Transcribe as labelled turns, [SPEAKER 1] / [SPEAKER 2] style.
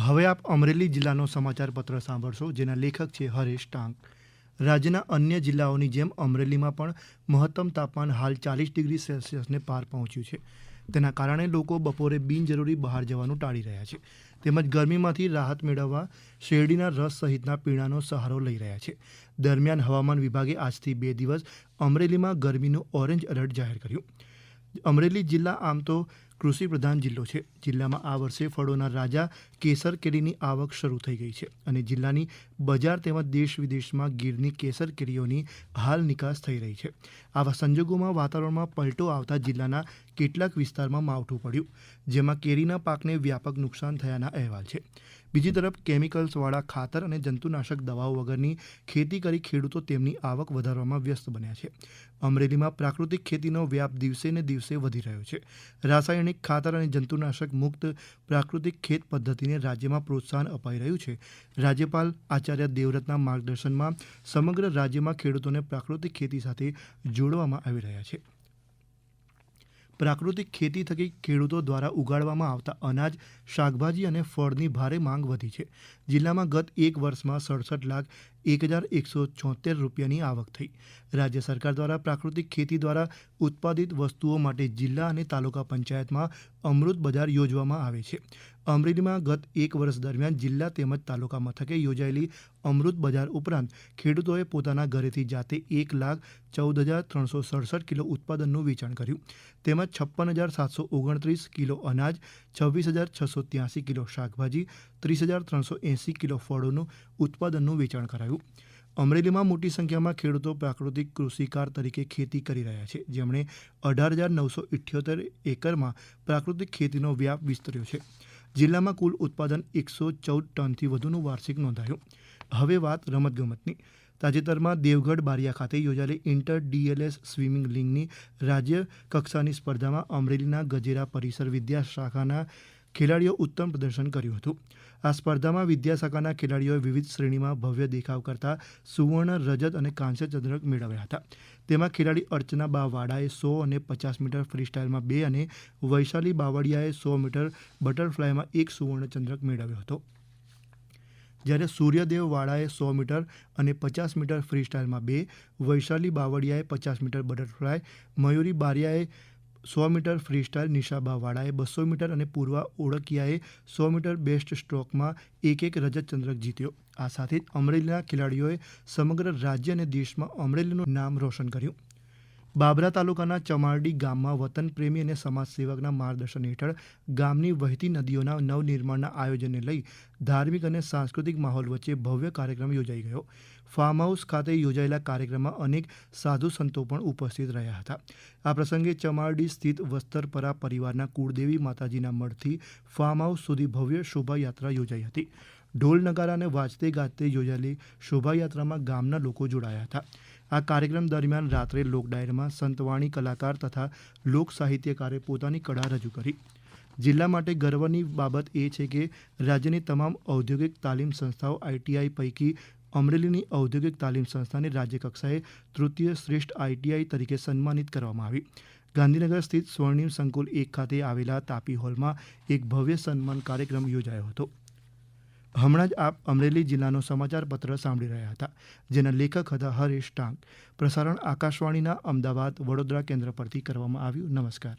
[SPEAKER 1] હવે આપ અમરેલી જિલ્લાનો સમાચાર પત્ર સાંભળશો, જેના લેખક છે હરેશ ટાંક. રાજ્યના અન્ય જિલ્લાઓની જેમ અમરેલીમાં પણ મહત્તમ તાપમાન હાલ 40 ડિગ્રી સેલ્સિયસને પાર પહોંચ્યું છે. તેના કારણે લોકો બપોરે બિનજરૂરી બહાર જવાનું ટાળી રહ્યા છે, તેમજ ગરમીમાંથી રાહત મેળવવા શેરડીના રસ સહિતના પીણાનો સહારો લઈ રહ્યા છે. દરમિયાન હવામાન વિભાગે આજથી 2 દિવસ અમરેલીમાં ગરમીનું ઓરેન્જ એલર્ટ જાહેર કર્યું. અમરેલી જિલ્લા આમ તો કૃષિ પ્રધાન જિલ્લો છે. જિલ્લામાં આ વર્ષે ફળોના રાજા કેસર કેરીની આવક શરૂ થઈ ગઈ છે અને જિલ્લાની બજાર તેમજ દેશ વિદેશમાં ગીરની કેસર કેરીઓની હાલ નિકાસ થઈ રહી છે. આવા સંજોગોમાં વાતાવરણમાં પલટો આવતા જિલ્લાના કેટલાક વિસ્તારમાં માવઠું પડ્યું, જેમાં કેરીના પાકને વ્યાપક નુકસાન થયાના અહેવાલ છે. બીજી તરફ કેમિકલ્સવાળા ખાતર અને જંતુનાશક દવાઓ વગરની ખેતી કરી ખેડૂતો તેમની આવક વધારવામાં વ્યસ્ત બન્યા છે. અમરેલીમાં પ્રાકૃતિક ખેતીનો વ્યાપ દિવસે ને દિવસે વધી રહ્યો છે. રાસાયણિક ખાતર અને જંતુનાશક મુક્ત પ્રાકૃતિક ખેત પદ્ધતિને રાજ્યમાં પ્રોત્સાહન અપાઈ રહ્યું છે. રાજ્યપાલ આચાર્ય દેવવ્રતના માર્ગદર્શનમાં સમગ્ર રાજ્યમાં ખેડૂતોને પ્રાકૃતિક ખેતી સાથે જોડવામાં આવી રહ્યા છે. પ્રાકૃતિક ખેતી થકી ખેડૂતો દ્વારા ઉગાડવામાં આવતા અનાજ, શાકભાજી અને ફળની ભારે માંગ વધી છે. જિલ્લામાં ગત એક વર્ષમાં 67,01,176 રૂપિયાની આવક થઈ. રાજ્ય સરકાર દ્વારા પ્રાકૃતિક ખેતી દ્વારા ઉત્પાદિત વસ્તુઓ માટે જિલ્લા અને તાલુકા પંચાયતમાં અમૃત બજાર યોજવામાં આવે છે. અમરેલીમાં ગત એક વર્ષ દરમિયાન જિલ્લા તેમજ તાલુકા મથકે યોજાયેલી અમૃત બજાર ઉપરાંત ખેડૂતોએ પોતાના ઘરેથી જાતે 1,14,367 કિલો ઉત્પાદનનું વેચાણ કર્યું. તેમજ 56,729 કિલો અનાજ, 26,683 કિલો શાકભાજી, 30,380 કિલો ફળોનું ઉત્પાદનનું વેચાણ કરાયું. અમરેલીમાં મોટી સંખ્યામાં ખેડૂતો પ્રાકૃતિક કૃષિકાર તરીકે ખેતી કરી રહ્યા છે, જેમણે 18,978 એકરમાં પ્રાકૃતિક ખેતીનો વ્યાપ વિસ્તર્યો છે. જિલ્લામાં કુલ ઉત્પાદન 114 ટનથી વધુનું વાર્ષિક નોંધાયું. હવે વાત રમતગમતની. તાજેતરમાં દેવગઢ બારિયા ખાતે યોજાયેલી ઇન્ટર DLS સ્વિમિંગ લીગની રાજ્ય કક્ષાની સ્પર્ધામાં અમરેલીના ગજેરા પરિસર વિદ્યા શાખાના ખેલાડીઓ ઉત્તમ પ્રદર્શન કર્યું હતું. આ સ્પર્ધામાં વિદ્યા શાખાના ખેલાડીઓએ વિવિધ શ્રેણીમાં ભવ્ય દેખાવ કરતા સુવર્ણ, રજત અને કાંસ્ય ચંદ્રક મેળવ્યા હતા. તેમાં ખેલાડી અર્ચના બા વાડાએ 100 અને 50 મીટર ફ્રીસ્ટાઇલમાં 2 અને વૈશાલી બાવળિયાએ 100 મીટર બટરફ્લાયમાં 1 સુવર્ણ ચંદ્રક મેળવ્યો હતો. જ્યારે સૂર્યદેવ વાડાએ 100 મીટર અને 50 મીટર ફ્રીસ્ટાઇલમાં 2, વૈશાલી બાવળિયાએ 50 મીટર બટરફ્લાય, મયુરી બારિયાએ 100 મીટર ફ્રીસ્ટાઇલ, નિશાબા વાડાએ 200 મીટર અને પૂર્વા ઓળકિયાએ 100 મીટર બેસ્ટ સ્ટ્રોકમાં 1 રજત ચંદ્રક જીત્યો. આ સાથે જ અમરેલીના ખેલાડીઓએ સમગ્ર રાજ્ય અને દેશમાં અમરેલીનું નામ રોશન કર્યું. બાબરા તાલુકાના ચમારડી ગામમાં વતન પ્રેમી અને સમાજસેવકના માર્ગદર્શન હેઠળ ગામની વહેતી નદીઓના નવનિર્માણના આયોજનને લઈ ધાર્મિક અને સાંસ્કૃતિક માહોલ વચ્ચે ભવ્ય કાર્યક્રમ યોજાઈ ગયો. ફાર્મ હાઉસ ખાતે યોજાયેલા કાર્યક્રમમાં અનેક સાધુ સંતો પણ ઉપસ્થિત રહ્યા હતા. આ પ્રસંગે ચમારડી સ્થિત વસ્તરપરા પરિવારના કુળદેવી માતાજીના મઢથી ફાર્મ હાઉસ સુધી ભવ્ય શોભાયાત્રા યોજાઈ હતી. ઢોલ નગારા અને વાજતે ગાજતે યોજાયેલી શોભાયાત્રામાં ગામના લોકો જોડાયા હતા. આ કાર્યક્રમ દરમિયાન રાત્રે લોકડાયરામાં સંતવાણી કલાકાર તથા લોક સાહિત્યકારે પોતાની કળા રજૂ કરી. જિલ્લા માટે ગર્વની બાબત એ છે કે રાજ્યની તમામ ઔદ્યોગિક તાલીમ સંસ્થાઓ ITI પૈકી અમરેલીની ઔદ્યોગિક તાલીમ સંસ્થાને રાજ્ય કક્ષાએ તૃતીય શ્રેષ્ઠ ITI તરીકે સન્માનિત કરવામાં આવી. ગાંધીનગર સ્થિત સ્વર્ણિમ સંકુલ 1 ખાતે આવેલા તાપી હોલમાં એક ભવ્ય સન્માન કાર્યક્રમ યોજાયો હતો. હમણાં જ આપ અમરેલી જિલ્લાનો સમાચાર પત્ર સાંભળી રહ્યા હતા, જેના લેખક હતા હરેશ ટાંક. પ્રસારણ આકાશવાણીના અમદાવાદ, વડોદરા કેન્દ્ર પરથી કરવામાં આવ્યું. નમસ્કાર.